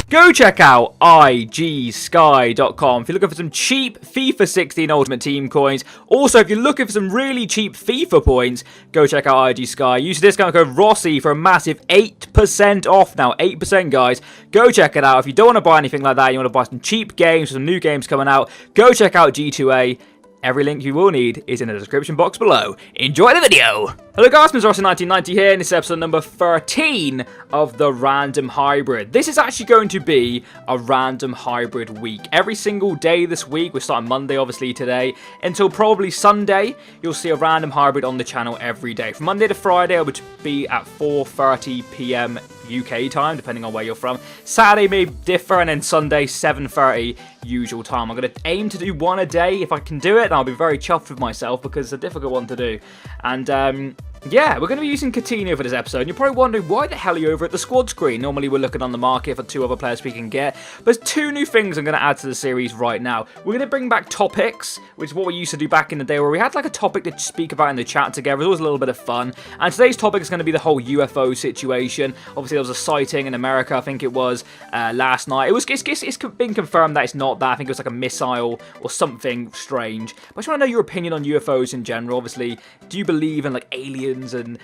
go check out igsky.com if you're looking for some cheap FIFA 16 Ultimate Team coins. Also, if you're looking for some really cheap FIFA points, go check out igsky. Use the discount code Rossi for a massive 8% off now. 8%, guys. Go check it out. If you don't want to buy anything like that, you want to buy some cheap games, some new games coming out, go check out G2A. Every link you will need is in the description box below. Enjoy the video! Hello guys, Mr. Rossi1990 here, and this is episode number 13 of the Random Hybrid. This is actually going to be a Random Hybrid week. Every single day this week, we're starting Monday obviously today, until probably Sunday, you'll see a Random Hybrid on the channel every day. From Monday to Friday, it would be at 4:30 PM UK time, depending on where you're from. Saturday may differ, and then Sunday 7:30 usual time. I'm going to aim to do one a day. If I can do it, I'll be very chuffed with myself because it's a difficult one to do. And yeah, we're going to be using Coutinho for this episode. And you're probably wondering, why the hell are you over at the squad screen? Normally we're looking on the market for 2 other players we can get. But there's 2 new things I'm going to add to the series right now. We're going to bring back topics, which is what we used to do back in the day, where we had like a topic to speak about in the chat together. It was always a little bit of fun. And today's topic is going to be the whole UFO situation. Obviously there was a sighting in America, I think it was, last night. It's been confirmed that it's not that. I think it was like a missile or something strange. But I just want to know your opinion on UFOs in general. Obviously, do you believe in like aliens and,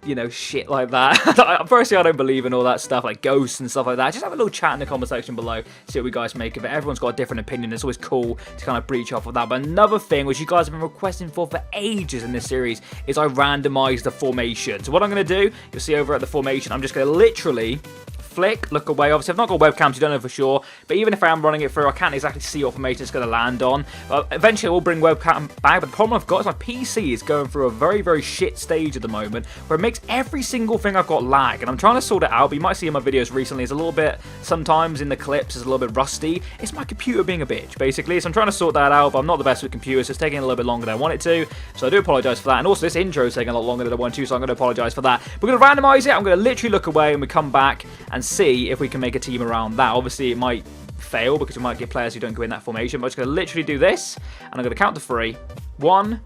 you know, shit like that? Personally, I don't believe in all that stuff, like ghosts and stuff like that. Just have a little chat in the comment section below, see what you guys make of it. Everyone's got a different opinion. It's always cool to kind of breach off of that. But another thing, which you guys have been requesting for ages in this series, is I randomize the formation. So what I'm going to do, you'll see over at the formation, I'm just going to literally flick, look away. Obviously, I've not got webcams, you don't know for sure. But even if I am running it through, I can't exactly see what formation it's going to land on. Eventually, I will bring webcam back. But the problem I've got is my PC is going through a very, very shit stage at the moment, where it makes every single thing I've got lag. And I'm trying to sort it out. But you might see in my videos recently, it's a little bit, sometimes in the clips, it's a little bit rusty. It's my computer being a bitch, basically. So I'm trying to sort that out, but I'm not the best with computers. So it's taking a little bit longer than I want it to. So I do apologise for that. And also, this intro is taking a lot longer than I want to, so I'm going to apologise for that. We're going to randomise it. I'm going to literally look away, and we come back and see if we can make a team around that. Obviously, it might fail because we might get players who don't go in that formation. But I'm just going to literally do this, and I'm going to count to 3. 1,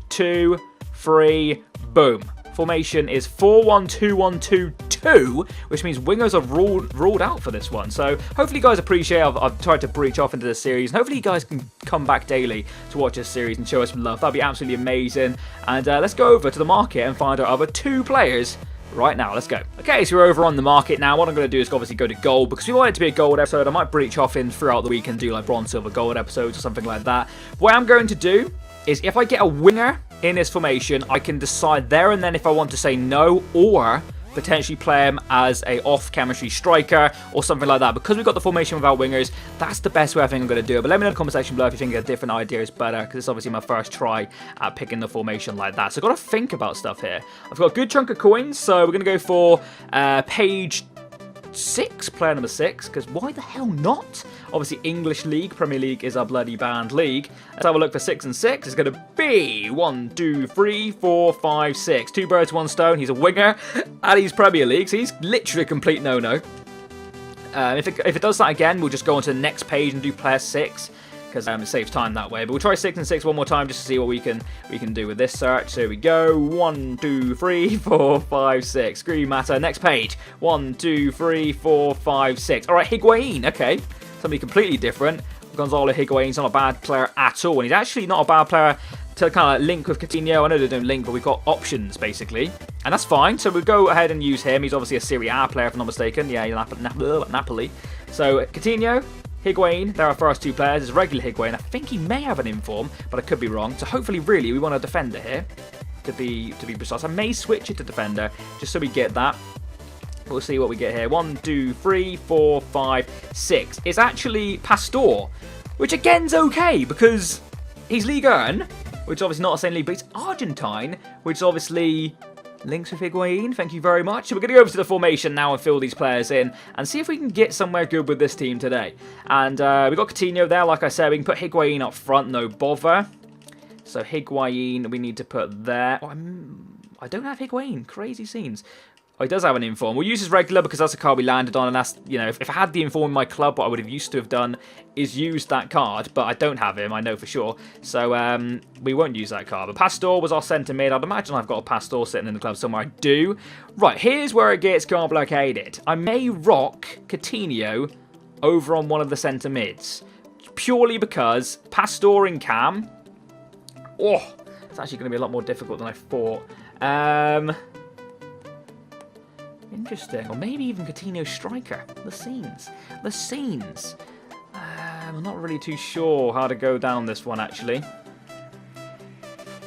2, 3, boom. Formation is 4-1-2-1-2-2, which means wingers are ruled out for this one. So hopefully you guys appreciate I've tried to breach off into this series, and hopefully you guys can come back daily to watch this series and show us some love. That'd be absolutely amazing. And let's go over to the market and find our other 2 players right now. Let's go. Okay, so we're over on the market now. What I'm going to do is obviously go to gold, because we want it to be a gold episode. I might breach off in throughout the week and do like bronze, silver, gold episodes or something like that. What I'm going to do is, if I get a winger in this formation, I can decide there and then if I want to say no, or potentially play him as a off-chemistry striker or something like that. Because we've got the formation without wingers, that's the best way I think I'm going to do it. But let me know in the comment section below if you think a different idea is better, because it's obviously my first try at picking the formation like that. So I've got to think about stuff here. I've got a good chunk of coins, so we're going to go for page 6, player number 6, because why the hell not? Obviously, English League, Premier League is our bloody banned league. Let's have a look for 6 and 6. It's going to be 1, 2, 3, 4, 5, 6. 2 birds, 1 stone. He's a winger, and he's Premier League, so he's literally a complete no-no. If it does that again, we'll just go on to the next page and do player 6, because it saves time that way. But we'll try 6 and 6 one more time just to see what we can do with this search. So here we go. 1, 2, 3, 4, 5, 6. Screw you, matter. Next page. 1, 2, 3, 4, 5, 6. All right, Higuain. Okay, somebody completely different. Gonzalo Higuain's not a bad player at all, and he's actually not a bad player to kind of link with Coutinho. I know they don't link, but we've got options basically, and that's fine. So we'll go ahead and use him. He's obviously a Serie A player, if I'm not mistaken. Yeah, Napoli. So Coutinho, Higuain, they're our first 2 players. It's regular Higuain. I think he may have an inform, but I could be wrong. So hopefully, really, we want a defender here, to be precise. I may switch it to defender, just so we get that. We'll see what we get here. 1, 2, 3, 4, 5, 6. It's actually Pastor, which again's okay, because he's Ligue 1, which is obviously not the same league, but it's Argentine, which obviously links with Higuain. Thank you very much. So we're going to go over to the formation now and fill these players in and see if we can get somewhere good with this team today. And we've got Coutinho there, like I said. We can put Higuain up front, no bother. So Higuain we need to put there. Oh, I don't have Higuain. Crazy scenes. Oh, he does have an inform. We'll use his regular because that's the card we landed on, and that's, you know, if I had the inform in my club, what I would have used to have done is use that card, but I don't have him, I know for sure. So we won't use that card. But Pastor was our centre mid. I'd imagine I've got a Pastor sitting in the club somewhere. I do. Right, here's where it gets complicated. I may rock Coutinho over on one of the centre mids. Purely because Pastor and Cam... Oh, it's actually going to be a lot more difficult than I thought. Interesting. Or maybe even Coutinho striker. The scenes. The scenes. I'm not really too sure how to go down this one, actually.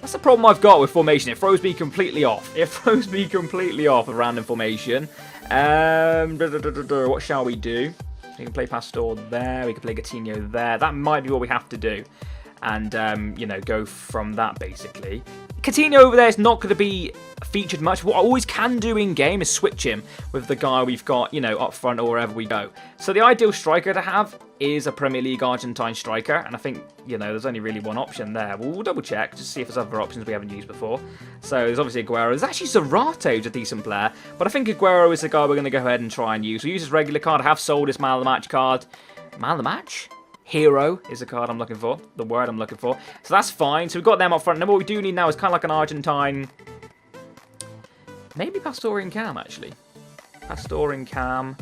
That's the problem I've got with formation. It throws me completely off. It throws me completely off with random formation. What shall we do? We can play Pastor there. We can play Coutinho there. That might be what we have to do. And, you know, go from that, basically. Coutinho over there is not going to be featured much. What I always can do in-game is switch him with the guy we've got, you know, up front or wherever we go. So the ideal striker to have is a Premier League Argentine striker. And I think, you know, there's only really one option there. We'll double check just to see if there's other options we haven't used before. So there's obviously Aguero. There's actually Zarate, who's a decent player. But I think Aguero is the guy we're going to go ahead and try and use. We'll use his regular card. I have sold his Man of the Match card. Man of the Match? Hero is the card I'm looking for, the word I'm looking for. So that's fine. So we've got them up front. And then what we do need now is kind of like an Argentine, maybe Pastor and Cam, actually. Pastor and Cam.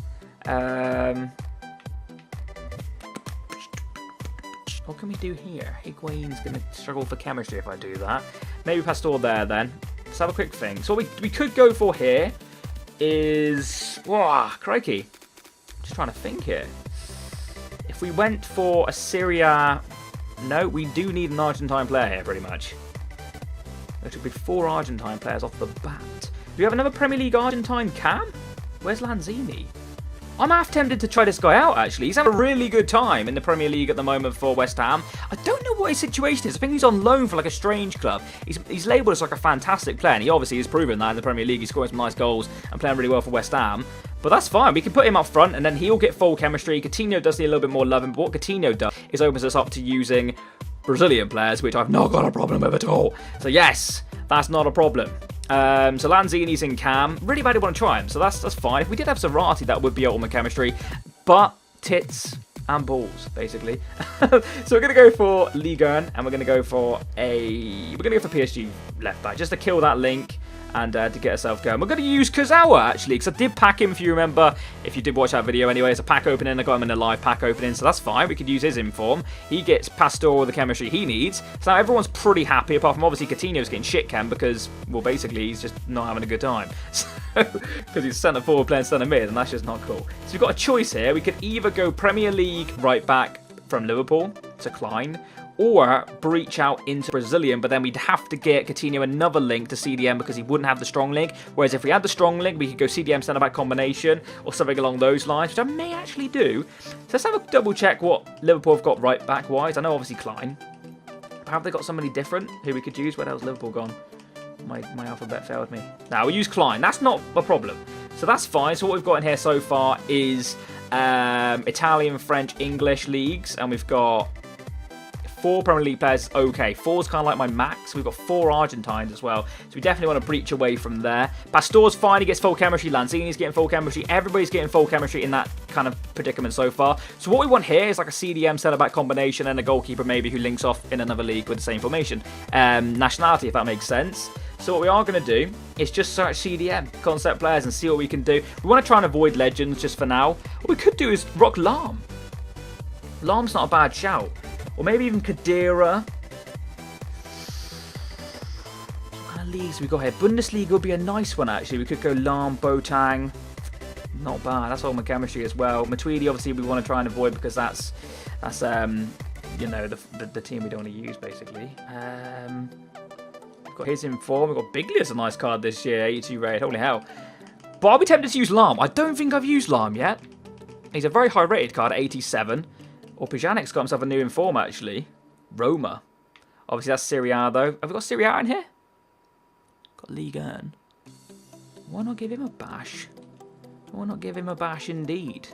What can we do here? Higuain's going to struggle for chemistry if I do that. Maybe Pastor there then. Let's have a quick thing. So what we could go for here is... Whoa, crikey. Just trying to think here. If we went for a Syria... No, we do need an Argentine player here, pretty much. There should be 4 Argentine players off the bat. Do we have another Premier League Argentine Cam? Where's Lanzini? I'm half tempted to try this guy out, actually. He's having a really good time in the Premier League at the moment for West Ham. I don't know what his situation is. I think he's on loan for like a strange club. He's labelled as like a fantastic player, and he obviously has proven that in the Premier League. He's scoring some nice goals and playing really well for West Ham. But that's fine. We can put him up front, and then he'll get full chemistry. Coutinho does need a little bit more loving, but what Coutinho does is opens us up to using Brazilian players, which I've not got a problem with at all. So yes, that's not a problem. So Lanzini's in Cam. Really badly want to try him, so that's fine. If we did have Zarate, that would be ultimate chemistry. But tits and balls, basically. So we're going to go for Ligue 1, and we're going to go for PSG left back, just to kill that link. And to get ourselves going. We're going to use Kurzawa, actually, because I did pack him, if you remember. If you did watch that video anyway, it's a pack opening. I got him in a live pack opening, so that's fine. We could use his inform. He gets Pastor with the chemistry he needs. So now everyone's pretty happy, apart from obviously Coutinho's getting shit cam because, well, basically, he's just not having a good time. Because he's centre forward playing centre mid, and that's just not cool. So we've got a choice here. We could either go Premier League right back from Liverpool to Klein, or breach out into Brazilian, but then we'd have to get Coutinho another link to CDM because he wouldn't have the strong link. Whereas if we had the strong link, we could go CDM centre-back combination or something along those lines, which I may actually do. So let's have a double check what Liverpool have got right back-wise. I know obviously Klein. Have they got somebody different who we could use? Where the hell's Liverpool gone? My alphabet failed me. Now we'll use Klein. That's not a problem. So that's fine. So what we've got in here so far is Italian, French, English leagues, and we've got 4 Premier League players. Okay, 4's kind of like my max. We've got 4 Argentines as well. So we definitely want to breach away from there. Pastor's fine. He gets full chemistry. Lanzini's getting full chemistry. Everybody's getting full chemistry in that kind of predicament so far. So what we want here is like a CDM centre-back combination and a goalkeeper maybe who links off in another league with the same formation. Nationality, if that makes sense. So what we are going to do is just search CDM, concept players, and see what we can do. We want to try and avoid legends just for now. What we could do is rock Lahm. Lahm's not a bad shout. Or maybe even Kadira. What kind of leagues we got here? Bundesliga would be a nice one, actually. We could go Lahm, Boateng. Not bad. That's all my chemistry as well. Matuidi, obviously, we want to try and avoid because that's you know, the team we don't want to use, basically. We've got his inform. We've got Bigley as a nice card this year. 82 rated. Holy hell. But I'll be tempted to use Lahm. I don't think I've used Lahm yet. He's a very high rated card, 87. Or Pjanic's got himself a new inform, actually. Roma. Obviously, that's Serie A, though. Have we got Serie A in here? Got Ligue 1. Why not give him a bash? Why not give him a bash, indeed?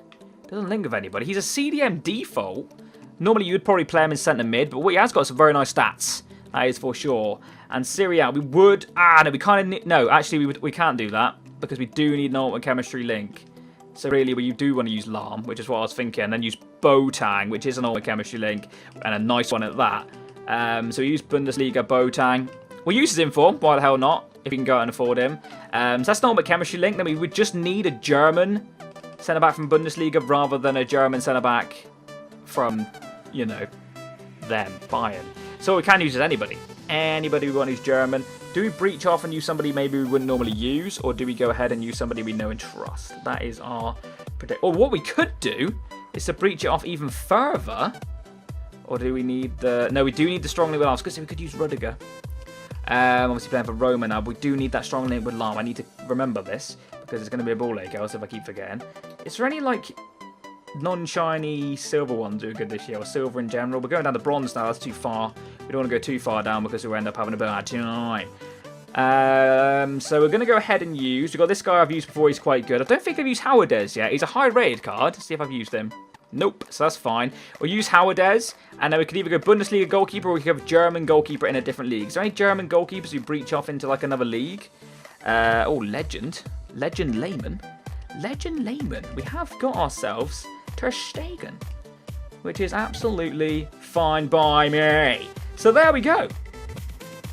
Doesn't link with anybody. He's a CDM default. Normally, you'd probably play him in centre mid, but what he has got some very nice stats. That is for sure. And Serie A, we would... no, we kind of... No, actually, we can't do that. Because we do need an ultimate chemistry link. So really, you do want to use Lahm, which is what I was thinking. And then use Boateng, which is an ultimate chemistry link. And a nice one at that. So we use Bundesliga, Boateng. We'll use his inform. Why the hell not? If we can go out and afford him. So that's an ultimate chemistry link. Then we would just need a German centre-back from Bundesliga rather than a German centre-back from, you know, them, Bayern. So we can use as anybody. Anybody we want who's German. Do we breach off and use somebody maybe we wouldn't normally use, or do we go ahead and use somebody we know and trust? That is our predict. Or what we could do is to breach it off even further. Or do we need the... No, we do need the strong link with Lahm. Because we could use Rudiger. Obviously playing for Roma now, but we do need that strong link with Lahm. I need to remember this, because it's going to be a ball ache, else if I keep forgetting. Is there any, like, non-shiny silver ones who are good this year, or silver in general? We're going down to bronze now, that's too far. We don't want to go too far down because we'll end up having a bad time. So we're going to go ahead and use... We've got this guy I've used before, he's quite good. I don't think I've used Howardez yet. He's a high-rated card. Let's see if I've used him. Nope, so that's fine. We'll use Howardez, and then we could either go Bundesliga goalkeeper or we could have German goalkeeper in a different league. Is there any German goalkeepers who breach off into like another league? Oh, Legend. Legend Lehman. Legend Lehman. We have got ourselves Ter Stegen, which is absolutely fine by me. So there we go.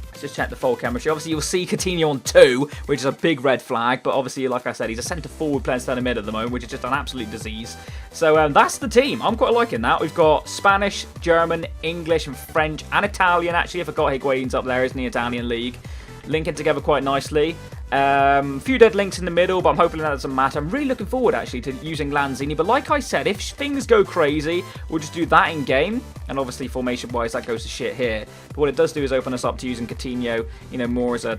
Let's just check the full chemistry. Obviously, you'll see Coutinho on 2, which is a big red flag. But obviously, like I said, he's a centre-forward playing centre mid at the moment, which is just an absolute disease. So that's the team. I'm quite liking that. We've got Spanish, German, English, and French, and Italian. Actually, I forgot Higuain's up there, isn't the Italian league? Linking together quite nicely. A few dead links in the middle, but I'm hoping that doesn't matter. I'm really looking forward, actually, to using Lanzini. But like I said, if things go crazy, we'll just do that in-game. And obviously, formation-wise, that goes to shit here. But what it does do is open us up to using Coutinho, you know, more as a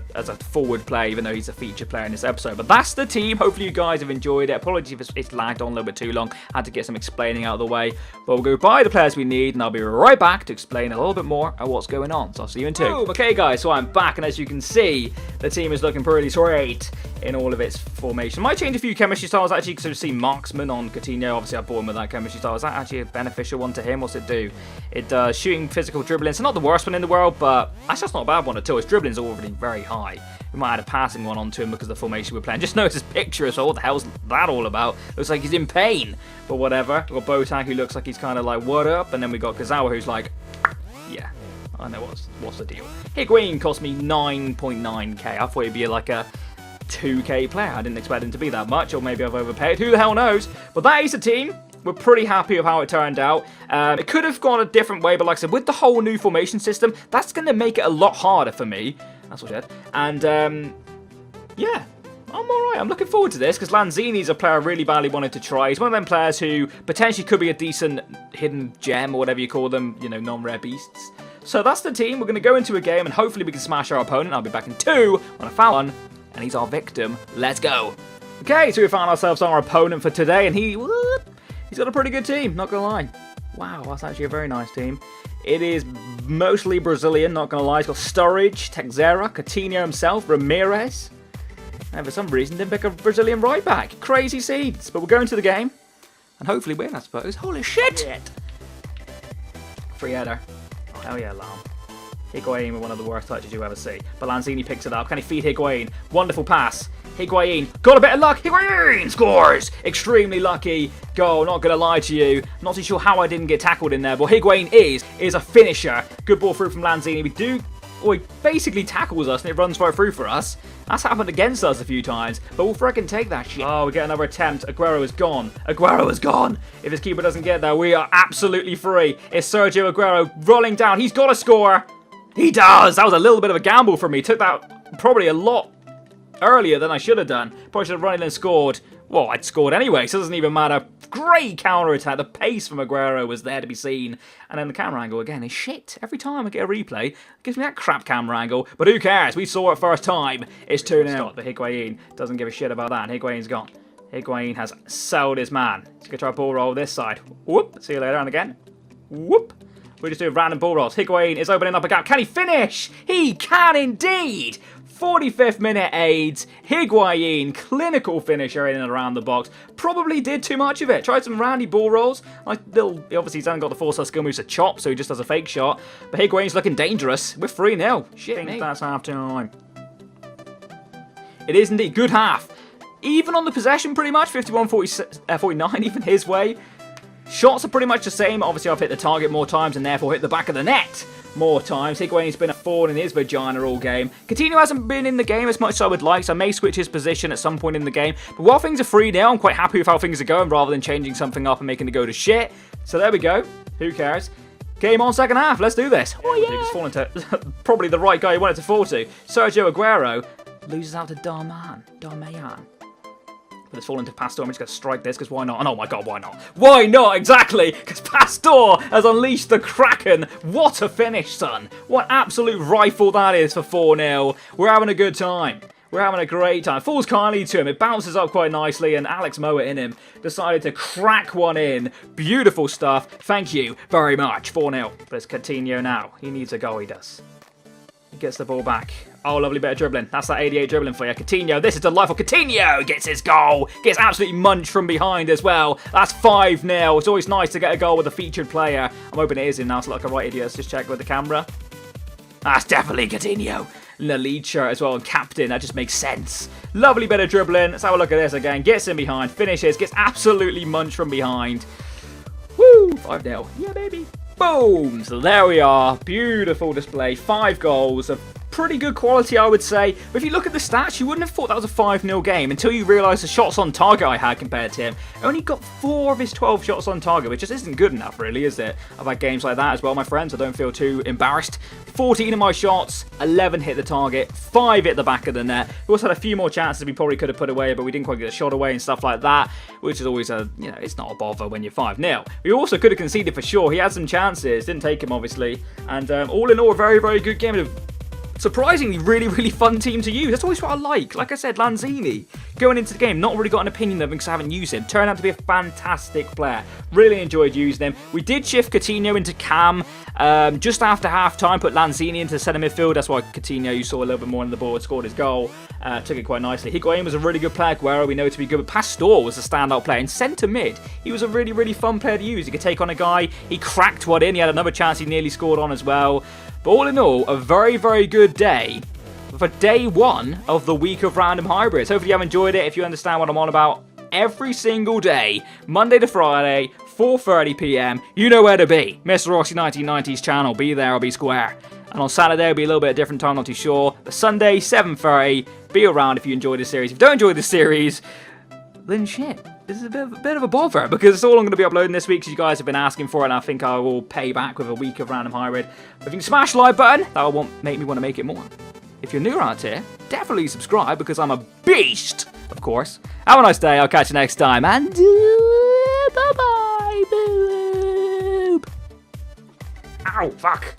forward player, even though he's a feature player in this episode. But that's the team. Hopefully, you guys have enjoyed it. Apologies if it's lagged on a little bit too long. I had to get some explaining out of the way. But we'll go buy the players we need, and I'll be right back to explain a little bit more of what's going on. So I'll see you in 2. Boom. Okay, guys, so I'm back, and as you can see, the team is looking pretty sweet in all of its formation. Might change a few chemistry styles actually, because we've seen Marksman on Coutinho. Obviously, I bought him with that chemistry style. Is that actually a beneficial one to him? What's it do? It does shooting, physical, dribbling. It's not the worst one in the world, but that's just not a bad one at all. His dribbling's already very high. We might add a passing one onto him because of the formation we're playing. Just notice his picture, so what the hell's that all about? Looks like he's in pain, but whatever. We've got Boateng, who looks like he's kind of like, what up? And then we got Kazawa, who's like, yeah, I know what's the deal. Higuain cost me 9.9k. I thought he'd be like a 2k player. I didn't expect him to be that much, or maybe I've overpaid. Who the hell knows? But that is the team. We're pretty happy with how it turned out. It could have gone a different way, but like I said, with the whole new formation system, that's going to make it a lot harder for me. That's what I said. And, yeah, I'm alright. I'm looking forward to this, because Lanzini's a player I really badly wanted to try. He's one of them players who potentially could be a decent hidden gem, or whatever you call them, you know, non-rare beasts. So that's the team. We're going to go into a game, and hopefully we can smash our opponent. I'll be back in 2 when I found one, and he's our victim. Let's go. Okay, so we found ourselves our opponent for today, and he's got a pretty good team, not going to lie. Wow, that's actually a very nice team. It is mostly Brazilian, not going to lie. It's got Sturridge, Texera, Coutinho himself, Ramirez. And for some reason, didn't pick a Brazilian right back. Crazy seeds. But we'll go into the game and hopefully win, I suppose. Holy shit! Free header. Oh, hell yeah, Lahm. Higuain with one of the worst touches you ever see. But Lanzini picks it up. Can he feed Higuain? Wonderful pass. Higuain got a bit of luck. Higuain scores! Extremely lucky goal, not going to lie to you. Not too sure how I didn't get tackled in there, but Higuain is a finisher. Good ball through from Lanzini. Well, he basically tackles us and it runs right through for us. That's happened against us a few times, but we'll frickin' take that shit. Oh, we get another attempt. Aguero is gone. Aguero is gone. If his keeper doesn't get there, we are absolutely free. It's Sergio Aguero rolling down. He's got to score. He does. That was a little bit of a gamble for me. Took that probably a lot earlier than I should have done. Probably should have run in and scored. Well, I'd scored anyway, so it doesn't even matter. Great counter-attack. The pace from Aguero was there to be seen. And then the camera angle, again, is shit. Every time I get a replay, it gives me that crap camera angle. But who cares? We saw it first time. It's 2-0. But Higuain doesn't give a shit about that. Higuain's gone. Higuain has sold his man. He's going to try a ball roll this side. Whoop. See you later. And again. Whoop. We just do random ball rolls. Higuain is opening up a gap. Can he finish? He can indeed. 45th minute aids. Higuain, clinical finisher in and around the box. Probably did too much of it. Tried some randy ball rolls. Obviously, he's hasn't got the 4-star skill moves to chop, so he just does a fake shot. But Higuain's looking dangerous. We're 3-0. Shit, I think that's half time. It is indeed. Good half. Even on the possession, pretty much. 51-49, even his way. Shots are pretty much the same. Obviously, I've hit the target more times and therefore hit the back of the net more times. Higuain's been a thorn in his vagina all game. Coutinho hasn't been in the game as much as I would like, so I may switch his position at some point in the game. But while things are 3-0, I'm quite happy with how things are going rather than changing something up and making it go to shit. So there we go. Who cares? Game on second half. Let's do this. Oh, yeah. Just falling to probably the right guy he wanted to fall to. Sergio Aguero loses out to Darman. Let's fall into Pastor. I'm just going to strike this because why not? And oh my god, why not? Why not? Exactly! Because Pastor has unleashed the Kraken. What a finish, son. What absolute rifle that is for 4-0. We're having a good time. We're having a great time. Falls kindly to him. It bounces up quite nicely, and Alex Moa in him decided to crack one in. Beautiful stuff. Thank you very much. 4-0. But it's Coutinho now. He needs a goal, he does. He gets the ball back. Oh, lovely bit of dribbling. That's that 88 dribbling for you. Coutinho, this is delightful. Coutinho gets his goal. Gets absolutely munched from behind as well. That's 5-0. It's always nice to get a goal with a featured player. I'm hoping it is him now, so like a right idiot. Let's just check with the camera. That's definitely Coutinho. In the lead shirt as well, and captain. That just makes sense. Lovely bit of dribbling. Let's have a look at this again. Gets in behind. Finishes. Gets absolutely munched from behind. Woo! 5-0. Yeah, baby. Boom! So there we are. Beautiful display. 5 goals of pretty good quality, I would say. But if you look at the stats, you wouldn't have thought that was a 5-0 game until you realise the shots on target I had compared to him. I only got 4 of his 12 shots on target, which just isn't good enough, really, is it? I've had games like that as well, my friends. I don't feel too embarrassed. 14 of my shots, 11 hit the target, 5 hit the back of the net. We also had a few more chances we probably could have put away, but we didn't quite get a shot away and stuff like that, which is always a, you know, it's not a bother when you're 5-0. We also could have conceded for sure. He had some chances, didn't take him, obviously. And all in all, a very, very good game of surprisingly really, really fun team to use. That's always what I like. Like I said, Lanzini, going into the game, not really got an opinion of him because I haven't used him. Turned out to be a fantastic player. Really enjoyed using him. We did shift Coutinho into Cam just after half-time, put Lanzini into centre midfield. That's why Coutinho, you saw a little bit more on the board, scored his goal. Took it quite nicely. Higuain was a really good player. Guerrero, we know to be good, but Pastor was a standout player. In centre mid, he was a really, really fun player to use. He could take on a guy. He cracked one in. He had another chance he nearly scored on as well. But all in all, a very, very good day for day 1 of the week of Random Hybrids. Hopefully you have enjoyed it. If you understand what I'm on about, every single day, Monday to Friday, 4:30 PM, you know where to be. Mr. Rossi 1990s channel, be there or be square. And on Saturday, it'll be a little bit different time, not too sure. But Sunday, 7:30, be around if you enjoy this series. If you don't enjoy this series, then shit. This is a bit of a bother because it's all I'm going to be uploading this week because you guys have been asking for it, and I think I will pay back with a week of Random Hybrid. But if you can smash the like button, that will make me want to make it more. If you're new around here, definitely subscribe because I'm a beast, of course. Have a nice day. I'll catch you next time, and bye-bye. Boop. Ow, fuck.